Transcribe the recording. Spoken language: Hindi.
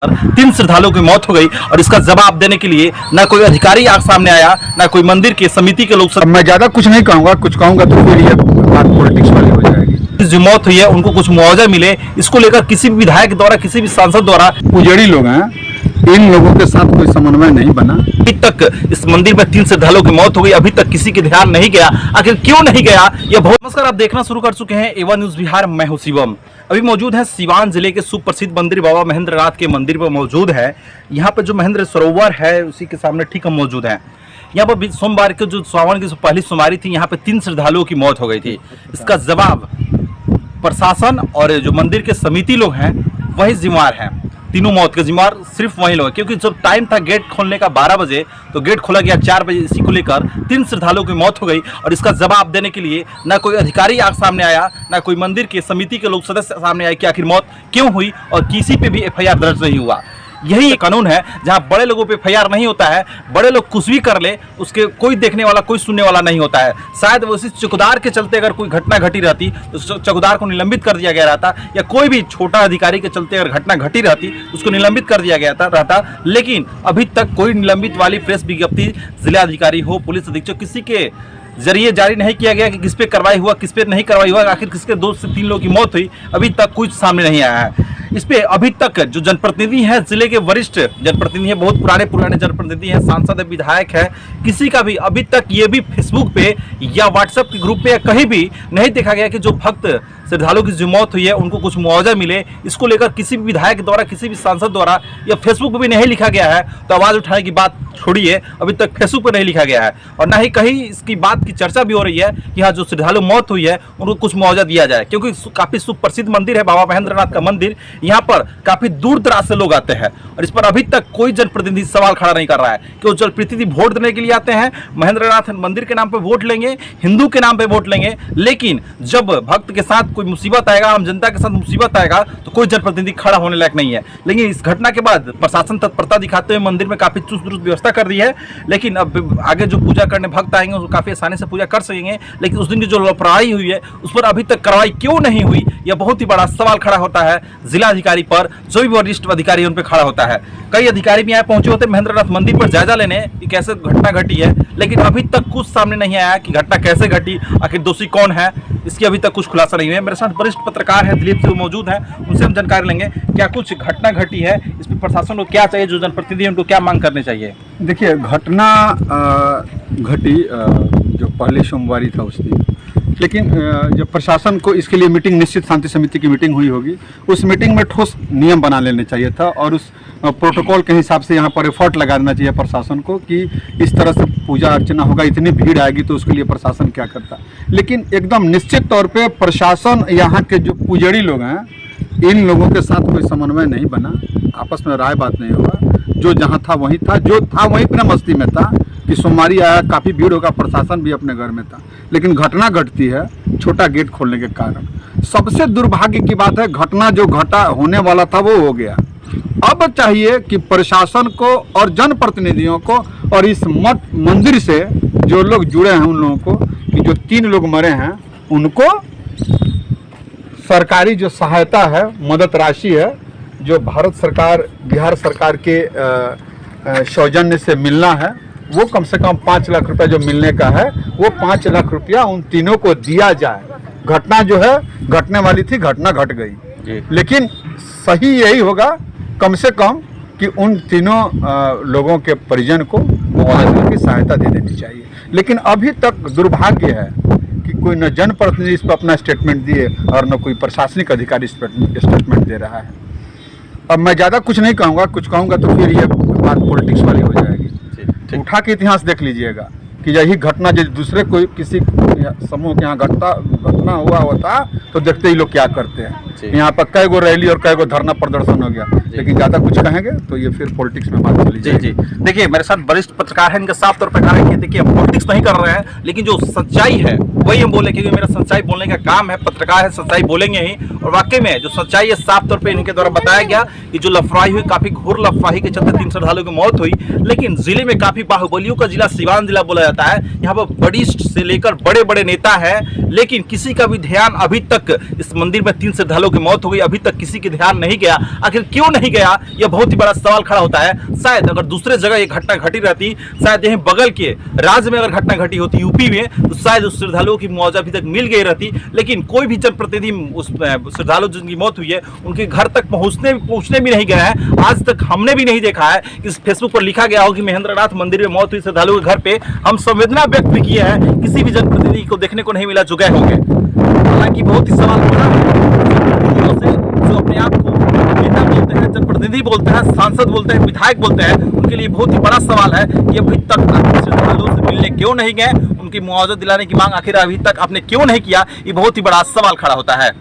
तीन श्रद्धालुओं की मौत हो गई और इसका जवाब देने के लिए ना कोई अधिकारी आग सामने आया, ना कोई मंदिर के समिति के लोग। मैं ज्यादा कुछ नहीं कहूंगा, कुछ कहूंगा तो फिर ये बात पॉलिटिक्स वाली हो जाएगी। जो मौत हुई है उनको कुछ मुआवजा मिले, इसको लेकर किसी भी विधायक द्वारा, किसी भी सांसद द्वारा। पुजारी लोग हैं, इन लोगों के साथ कोई समन्वय नहीं बना। अभी तक इस मंदिर में तीन श्रद्धालुओं की मौत हो गई, अभी तक किसी के ध्यान नहीं गया। आखिर क्यों नहीं गया यह बहुत। नमस्कार, आप देखना शुरू कर चुके हैं एवन न्यूज बिहार। मैं हूं शिवम। अभी मौजूद है सीवान जिले के सुप्रसिद्ध मंदिर बाबा महेंद्र नाथ के मंदिर पर मौजूद है। यहाँ पर जो महेंद्र सरोवर है उसी के सामने ठीक हम मौजूद हैं। यहाँ पर सोमवार के जो सावन की पहली सोमवारी थी, यहाँ पे तीन श्रद्धालुओं की मौत हो गई थी। इसका जवाब प्रशासन और जो मंदिर के समिति लोग हैं वही जिम्मेवार हैं। तीनों मौत के जिम्मेवार सिर्फ वही लोग हैं, क्योंकि जब टाइम था गेट खोलने का 12 बजे तो गेट खोला गया 4 बजे। इसी को लेकर तीन श्रद्धालुओं की मौत हो गई और इसका जवाब देने के लिए ना कोई अधिकारी आग सामने आया, ना कोई मंदिर के समिति के लोग सदस्य सामने आए कि आखिर मौत क्यों हुई, और किसी पे भी FIR दर्ज नहीं हुआ। यही कानून है जहां बड़े लोगों पे FIR नहीं होता है, बड़े लोग कुछ भी कर ले उसके कोई देखने वाला, कोई सुनने वाला नहीं होता है। शायद उसी चौकीदार के चलते अगर कोई घटना घटी रहती तो चौकीदार को निलंबित कर दिया गया रहता, या कोई भी छोटा अधिकारी के चलते अगर घटना घटी रहती उसको निलंबित कर दिया गया रहता। लेकिन अभी तक कोई निलंबित वाली प्रेस विज्ञप्ति जिलाधिकारी हो, पुलिस अधीक्षक, किसी के जरिए जारी नहीं किया गया कि किस पे कार्रवाई हुआ, किस पे नहीं कार्रवाई हुआ, आखिर किसके 2 से 3 लोगों की मौत हुई, अभी तक कुछ सामने नहीं आया है। इस पे अभी तक जो जनप्रतिनिधि हैं, जिले के वरिष्ठ जनप्रतिनिधि हैं, बहुत पुराने जनप्रतिनिधि हैं, सांसद है, विधायक है, किसी का भी अभी तक ये भी फेसबुक पे या व्हाट्सएप के ग्रुप पे या कहीं भी नहीं देखा गया कि जो भक्त श्रद्धालुओं की जो मौत हुई है उनको कुछ मुआवजा मिले। इसको लेकर किसी भी विधायक द्वारा, किसी भी सांसद द्वारा या फेसबुक पर भी नहीं लिखा गया है। तो आवाज़ उठाने की बात छोड़िए, अभी तक फेसबुक पर नहीं लिखा गया है और ना ही कहीं इसकी बात की चर्चा भी हो रही है कि हाँ, जो श्रद्धालु मौत हुई है उनको कुछ मुआवजा दिया जाए, क्योंकि काफ़ी सुप्रसिद्ध मंदिर है बाबा महेंद्र नाथ का मंदिर। यहाँ पर काफ़ी दूर दराज से लोग आते हैं और इस पर अभी तक कोई जनप्रतिनिधि सवाल खड़ा नहीं कर रहा है कि वो जनप्रतिनिधि वोट देने के लिए आते हैं, महेंद्र नाथ मंदिर के नाम पर वोट लेंगे, हिंदू के नाम पर वोट लेंगे, लेकिन जब भक्त के साथ कोई मुसीबत आएगा, आम जनता के साथ मुसीबत आएगा तो कोई जनप्रतिनिधि खड़ा होने लायक नहीं है। लेकिन इस घटना के बाद प्रशासन तत्परता दिखाते हुए मंदिर में काफी चुस्त दुरुस्त व्यवस्था कर दी है। लेकिन अब आगे जो पूजा करने भक्त आएंगे वो काफी आसानी से पूजा कर सकेंगे, लेकिन उस दिन की जो लापरवाही हुई है उस पर अभी तक कार्रवाई क्यों नहीं हुई, यह बहुत ही बड़ा सवाल खड़ा होता है जिलाधिकारी पर। जो भी वरिष्ठ अधिकारी उन पर खड़ा होता है। कई अधिकारी भी यहाँ पहुंचे होते महेंद्र नाथ मंदिर पर जायजा लेने कि कैसे घटना घटी है, लेकिन अभी तक कुछ सामने नहीं आया कि घटना कैसे घटी, आखिर दोषी कौन है, इसकी अभी तक कुछ खुलासा नहीं हुआ है। मेरे साथ वरिष्ठ पत्रकार है दिलीप सिंह मौजूद हैं, उनसे हम जानकारी लेंगे क्या कुछ घटना घटी है, इस पर प्रशासन को क्या चाहिए, जो जनप्रतिनिधि उनको क्या मांग करनी चाहिए। देखिए, घटना घटी जो पहली सोमवारी था उस दिन, लेकिन जब प्रशासन को इसके लिए मीटिंग, निश्चित शांति समिति की मीटिंग हुई होगी, उस मीटिंग में ठोस नियम बना लेने चाहिए था और उस प्रोटोकॉल के हिसाब से यहाँ पर एफर्ट लगा देना चाहिए प्रशासन को कि इस तरह से पूजा अर्चना होगा, इतनी भीड़ आएगी तो उसके लिए प्रशासन क्या करता। लेकिन एकदम निश्चित तौर पे प्रशासन, यहाँ के जो पुजारी लोग हैं, इन लोगों के साथ कोई समन्वय नहीं बना, आपस में राय बात नहीं हुआ। जो जहाँ था वहीं था, जो था वहीं पर मस्ती में था कि सोमवारी आया, काफ़ी भीड़ होगा, प्रशासन भी अपने घर में था। लेकिन घटना घटती है छोटा गेट खोलने के कारण। सबसे दुर्भाग्य की बात है, घटना जो घटा होने वाला था वो हो गया। अब चाहिए कि प्रशासन को और जनप्रतिनिधियों को और इस मठ मंदिर से जो लोग जुड़े हैं उन लोगों को, कि जो 3 लोग मरे हैं उनको सरकारी जो सहायता है, मदद राशि है, जो भारत सरकार, बिहार सरकार के सौजन्य से मिलना है, वो कम से कम 5 लाख रुपया जो मिलने का है, वो 5 लाख रुपया उन तीनों को दिया जाए। घटना जो है घटने वाली थी, घटना घट गई, लेकिन सही यही होगा कम से कम कि उन तीनों लोगों के परिजन को मुआवजे की सहायता दे देनी चाहिए। लेकिन अभी तक दुर्भाग्य है कि कोई न जनप्रतिनिधि इस पर अपना स्टेटमेंट दिए और न कोई प्रशासनिक अधिकारी स्टेटमेंट दे रहा है। अब मैं ज़्यादा कुछ नहीं कहूँगा, कुछ कहूँगा तो फिर ये बात पॉलिटिक्स वाली हो जाएगी। उठा के इतिहास देख लीजिएगा कि यही घटना यदि दूसरे कोई किसी समूह के यहाँ घटना हुआ होता तो देखते ही लोग क्या करते हैं। यहाँ पर कई गो रैली और कई गो धरना प्रदर्शन हो गया, लेकिन ज्यादा कुछ कहेंगे तो ये फिर पॉलिटिक्स में बात चली जाएगी। देखिए, मेरे साथ वरिष्ठ पत्रकार है, इनका साफ तौर पर कहा है कि देखिए हम पॉलिटिक्स नहीं कर रहे हैं, लेकिन जो सच्चाई है वही हम बोले, क्योंकि मेरा सच्चाई बोलने का काम है, पत्रकार है, सच्चाई बोलेंगे ही। और वाकई में जो सच्चाई है साफ तौर पर इनके द्वारा बताया गया कि जो लापरवाही हुई, काफी घोर लापरवाही के चलते 3 श्रद्धालुओं की मौत हुई। लेकिन जिले में काफी बाहुबलियों का जिला सीवान जिला बोला जाता है। यहाँ पर वरिष्ठ से लेकर बड़े बड़े नेता है, लेकिन किसी किसी का भी ध्यान अभी तक, इस मंदिर में 3 श्रद्धालुओं की मौत हो गई, अभी तक किसी के ध्यान नहीं गया। आखिर क्यों नहीं गया, यह बहुत ही बड़ा सवाल खड़ा होता है। शायद अगर दूसरे जगह ये घटना घटी रहती, शायद यहीं बगल के राज्य में अगर घटना घटी होती यूपी में, तो शायद उस श्रद्धालुओं की मुआवजा अभी तक मिल गई रहती। लेकिन कोई भी जनप्रतिनिधि उस श्रद्धालु जिनकी मौत हुई है उनके घर तक पहुंचने भी नहीं गया है। आज तक हमने भी नहीं देखा है कि फेसबुक पर लिखा गया हो कि महेंद्रनाथ मंदिर में मौत हुई श्रद्धालुओं के घर पे। हम संवेदना व्यक्त भी किए हैं, किसी भी जनप्रतिनिधि को देखने को नहीं मिला जो गए होंगे। हालांकि बहुत ही सवाल हो रहा है से जो अपने आप को नेता बोलते हैं, जनप्रतिनिधि बोलते हैं, सांसद बोलते हैं, विधायक बोलते हैं, उनके लिए बहुत ही बड़ा सवाल है कि अभी तक श्रद्धालुओं से मिलने क्यों नहीं गए, उनकी मुआवजा दिलाने की मांग आखिर अभी तक आपने क्यों नहीं किया, ये बहुत ही बड़ा सवाल खड़ा होता है।